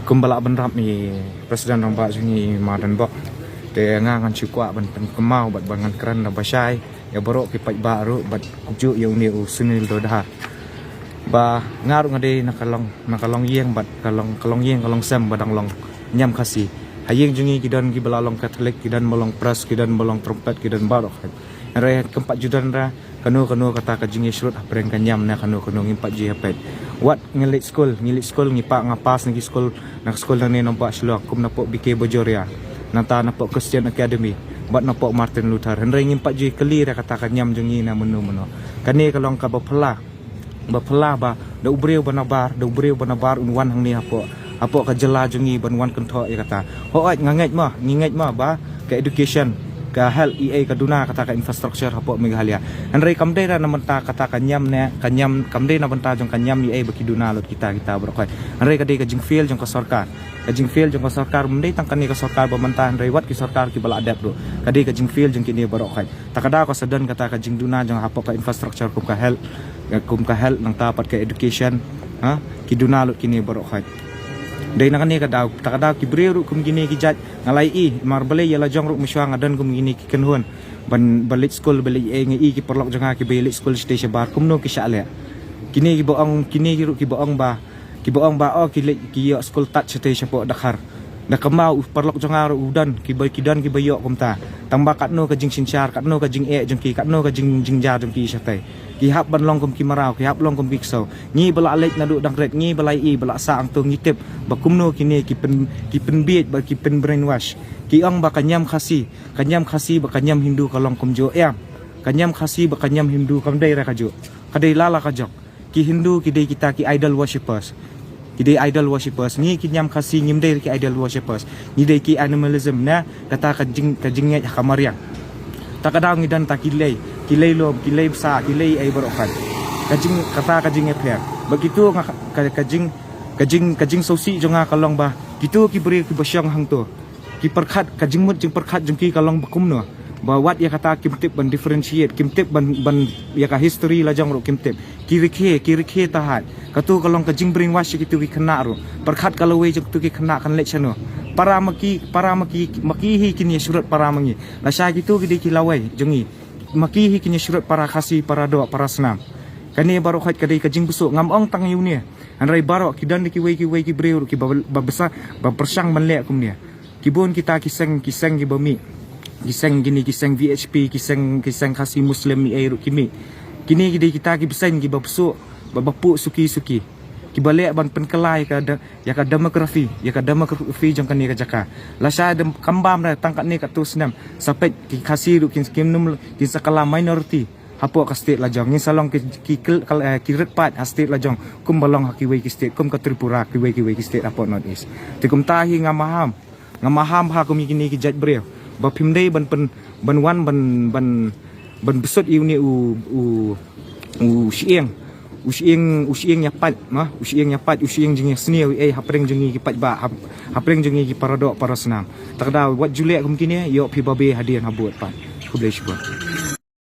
Kumbala benrap ni Presiden Rompak jungi madan bok te ngangan cukwa ban pen kemau bat bangan keran da basai ya borok ki pai baru bat kuju ya uni usunil do dah ba ngaru ngade nakalong yeng bat kalong yeng kalong sem badang long nyam kasi hayeng jungi kidan ki belalong katolik kidan bolong pras kidan bolong trompet kidan barok re keempat judan ra kanu kata ka jingi shrut apreng kanyam na kanu ngimpat ji hapet wat ngilit school ngipak ngapas ngi school nak school nang ni nampak slok kum napok BK Bojoria nanta napok Christian Academy bat napok Martin Luther henry ngimpat ji keli ra kata kanyam jungi na menu kani kalong ka bapela ba da ubreu banabar unwan hang ni apok ka jela jungi banwan kentho ya kata hoat nganget mah ba ka education ka health EA kaduna kata ka infrastructure hapo Meghalaya henry kamde ra namenta kata kanyam kamde na benta jong kanyam EA bakiduna lot kita berokay henry kade ka jing field jong ka sarkar mende tangkani ka sarkar bamenta henry wat ki sarkar ki bala adap do kade ka jing field jong kini berokay takada ka sedan kata ka jing duna jong hapo ka infrastructure kum ka health nang tapat ka education ha kiduna lot kini berokay day na kani kadaw takadaw kibrero kum gini kijat ngalai marbale yala jong ruk musyang adan kum gini kikenhun balit school bali ngi ki perlok janga ki balit school station bar kum no ki syale kini ki boong ba o ki yo school touch station po dakhar nakamau perlok janga ru udan ki bayo kum ta tambah katno ka jing sinchar katno ka jing jong ki katno ka jing jar jong ki satai ki hap ban long kum ki marau ki hap long kum bikso ngi bala alek na du dang red ngi balai bala sa ang tong ngitip bakumno kini ki pen biet ba ki pen brainwash ki ang ba kanyam khasi ba kanyam Hindu kalong kum jo kanyam khasi ba kanyam Hindu kam dai ra ka jo kadai lala ka jok ki Hindu ki dai kita ki idol worshippers ni ki nyam khasi ngim dai ki idol worshippers ni dai ki animalism na kata ka jing ngai kamariang takadaw ngidan ta kilay sa kilay ay barokan kajing eper begitu kajing sosi jonga kalong ba gitu ki beri ki basyang hang to ki perkhat kajing mut jing perkhat jong ki kalong bakumno ba wat ya kata kimtip ban differentiate kimtip ban ya ka history la jong ro kimtip kirikhe tahat katu kalong kajing brainwash kitu ki khana ro perkhat kalawe jong tu ki khana kan lek chano para maki hi kini surat para mangi la sya gitu ki kilawai jongi maki hi kini surat para khasi para do para senam kani baro khat kadai kajing busuk ngamong tang yu ni anrai baro kidan ki wei ki breu ki babesa ba persang manlek kum ni kibun kita kiseng ki bami kiseng VHP kiseng khasi muslim ni ai kimi kini kita ki besen ki babsuk babapu suki ki balik ban penkelai ka demografi jang kani ka jaka la sya dem kambam ra tangkat ni ka tu senam sampai ki khasi ru kin num kin sakala minority hapo ka state la jong ni salong ki red pat state la jong kum balong ki wei ki state kum ka Tripura ki wei ki state hapo north east ti kum tahi ngamaham ha kum kini ki jat breu ba phimdei ban besut iu ni usieng nyapat usieng jing seni hapreng jing ki pat ba hapreng jing ki paradok para senam takda wat julek kum kini yo pi babe hadian habut pat ku boleh cuba